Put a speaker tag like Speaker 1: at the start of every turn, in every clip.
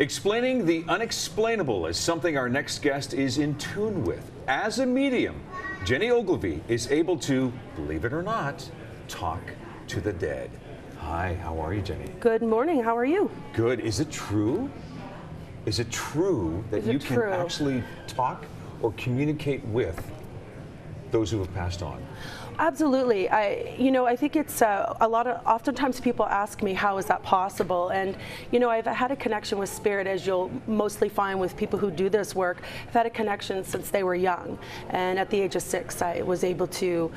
Speaker 1: Explaining the unexplainable is something our next guest is in tune with. As a medium, Jennie Ogilvie is able to, believe it or not, talk to the dead. Hi, how are you, Jennie?
Speaker 2: Good morning, how are you?
Speaker 1: Good. Is it true? Is it true that you can actually talk or communicate with those who have passed on?
Speaker 2: Absolutely. I think it's oftentimes people ask me, how is that possible? And, I've had a connection with spirit, as you'll mostly find with people who do this work. I've had a connection since they were young. And at the age of 6, I was able to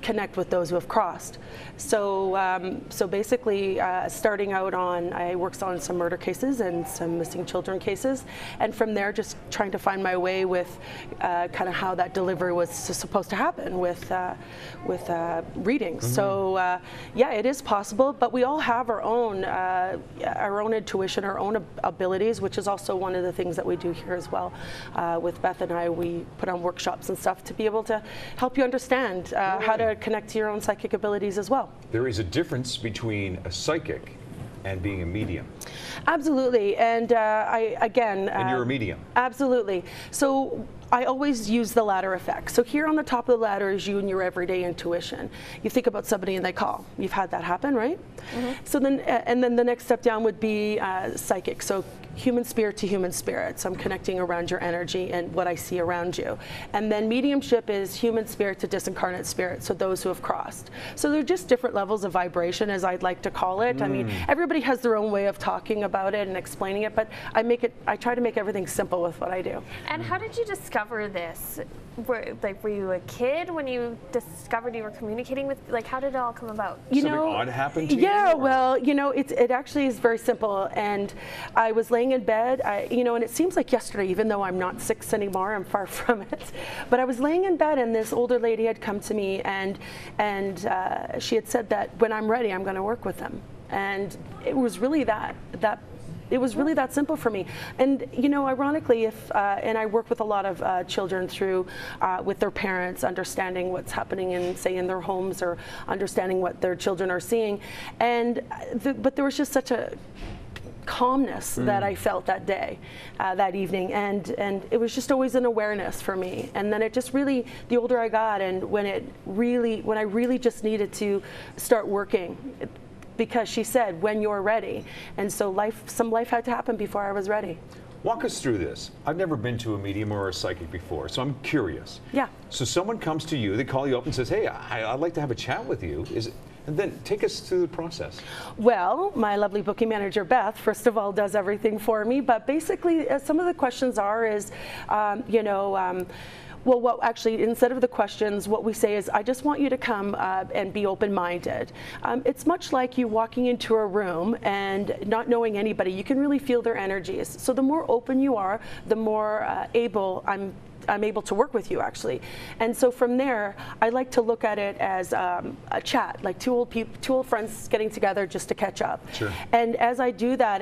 Speaker 2: connect with those who have crossed. So basically, starting out I worked on some murder cases and some missing children cases. And from there, just trying to find my way with kind of how that delivery was supposed to happen with readings. Mm-hmm. So yeah, it is possible, but we all have our own intuition, our own abilities, which is also one of the things that we do here as well. With Beth and I, we put on workshops and stuff to be able to help you understand how to connect to your own psychic abilities as well.
Speaker 1: There is a difference between a psychic and being a medium.
Speaker 2: Absolutely, and
Speaker 1: and you're a medium.
Speaker 2: Absolutely. So I always use the ladder effect. So here on the top of the ladder is you and your everyday intuition. You think about somebody and they call. You've had that happen, right? Mm-hmm. So then, and then the next step down would be psychic. So human spirit to human spirit. So I'm connecting around your energy and what I see around you. And then mediumship is human spirit to disincarnate spirit. So those who have crossed. So they're just different levels of vibration, as I'd like to call it. I mean, everybody has their own way of talking about it and explaining it, but I try to make everything simple with what I do.
Speaker 3: And how did you discover this? Were you a kid when you discovered you were communicating with, how did it all come about?
Speaker 1: Something odd happened to you?
Speaker 2: Yeah, well, it actually is very simple. And I was laying in bed, and it seems like yesterday, even though I'm not 6 anymore, I'm far from it. But I was laying in bed and this older lady had come to me and she had said that when I'm ready, I'm going to work with them. And it was really it was really that simple for me. And ironically, and I work with a lot of children through with their parents, understanding what's happening in their homes or understanding what their children are seeing. And but there was just such a calmness that I felt that day, that evening, and it was just always an awareness for me. And then it just really, the older I got, and when I really just needed to start working. Because she said, when you're ready. And so some life had to happen before I was ready.
Speaker 1: Walk us through this. I've never been to a medium or a psychic before, so I'm curious.
Speaker 2: Yeah.
Speaker 1: So someone comes to you, they call you up and says, hey, I'd like to have a chat with you. And then take us through the process. Well,
Speaker 2: my lovely booking manager, Beth, first of all, does everything for me. But basically, some of the questions well, actually, instead of the questions, what we say is, I just want you to come and be open-minded. It's much like you walking into a room and not knowing anybody. You can really feel their energies. So the more open you are, the more able I'm able to work with you, actually. And so from there, I like to look at it as a chat, like two old friends getting together just to catch up.
Speaker 1: Sure.
Speaker 2: And as I do that,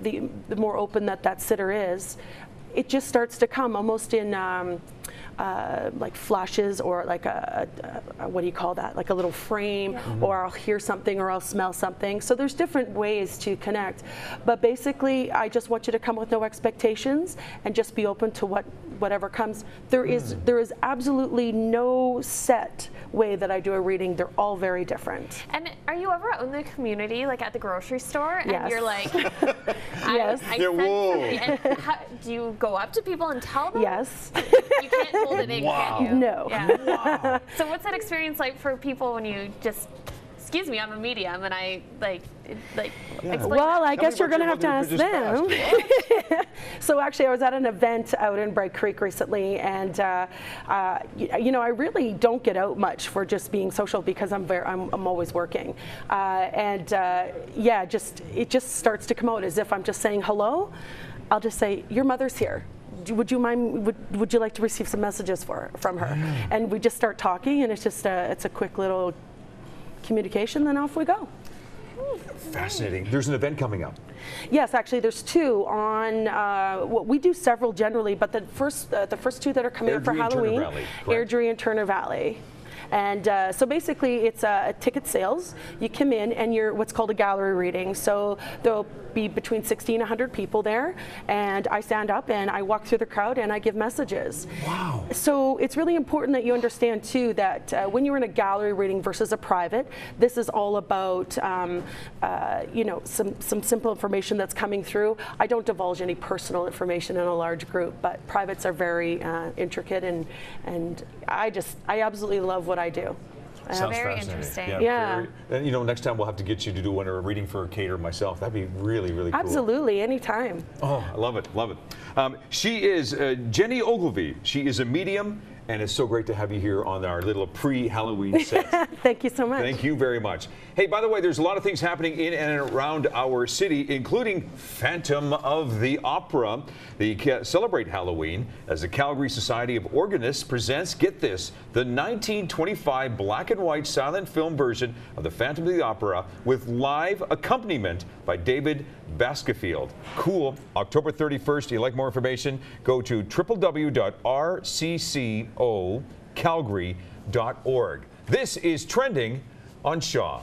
Speaker 2: the more open that sitter is, it just starts to come almost in like flashes, or like what do you call that? Like a little frame, or I'll hear something, or I'll smell something. So there's different ways to connect. But basically, I just want you to come with no expectations and just be open to whatever comes. There is absolutely no set way that I do a reading. They're all very different.
Speaker 3: And are you ever out in the community, like at the grocery store, and
Speaker 2: yes.
Speaker 3: You're like,
Speaker 2: yes.
Speaker 3: Do you go up to people and tell them?
Speaker 2: Yes.
Speaker 3: You can't hold it in, can you?
Speaker 2: No.
Speaker 3: Yeah.
Speaker 1: Wow.
Speaker 3: So what's that experience like for people when you just, excuse me, I'm a medium, and I explain
Speaker 2: well,
Speaker 3: that.
Speaker 2: I guess you're going to have to ask them. So actually, I was at an event out in Bright Creek recently, and I really don't get out much for just being social, because I'm always working, yeah, it just starts to come out as if I'm just saying hello. I'll just say, your mother's here. Would you mind? Would you like to receive some messages from her? And we just start talking, and it's just it's a quick little communication, then off we go.
Speaker 1: Fascinating. There's an event coming up.
Speaker 2: Yes, actually, there's two on. Well, we do several generally, but the first two that are coming up for Halloween,
Speaker 1: Airdrie
Speaker 2: and Turner Valley. And so basically it's ticket sales. You come in and you're what's called a gallery reading. So there'll be between 60 and 100 people there, and I stand up and I walk through the crowd and I give messages.
Speaker 1: Wow.
Speaker 2: So it's really important that you understand too that when you're in a gallery reading versus a private, this is all about you know, some simple information that's coming through. I don't divulge any personal information in a large group, but privates are very intricate, and I absolutely love what I do.
Speaker 1: Sounds
Speaker 3: very
Speaker 1: fascinating.
Speaker 3: interesting.
Speaker 2: Yeah.
Speaker 1: And you know, next time we'll have to get you to do a reading for a caterer myself. That'd be really, really cool.
Speaker 2: Absolutely, anytime.
Speaker 1: Oh, I love it, love it. She is Jennie Ogilvie. She is a medium, and it's so great to have you here on our little pre-Halloween set.
Speaker 2: Thank you so much.
Speaker 1: Thank you very much. Hey, by the way, there's a lot of things happening in and around our city, including Phantom of the Opera. The celebrate Halloween as the Calgary Society of Organists presents, get this, the 1925 black and white silent film version of the Phantom of the Opera with live accompaniment by David Baskerville. Cool. October 31st. You'd like more information? Go to www.rccocalgary.org. This is Trending on Shaw.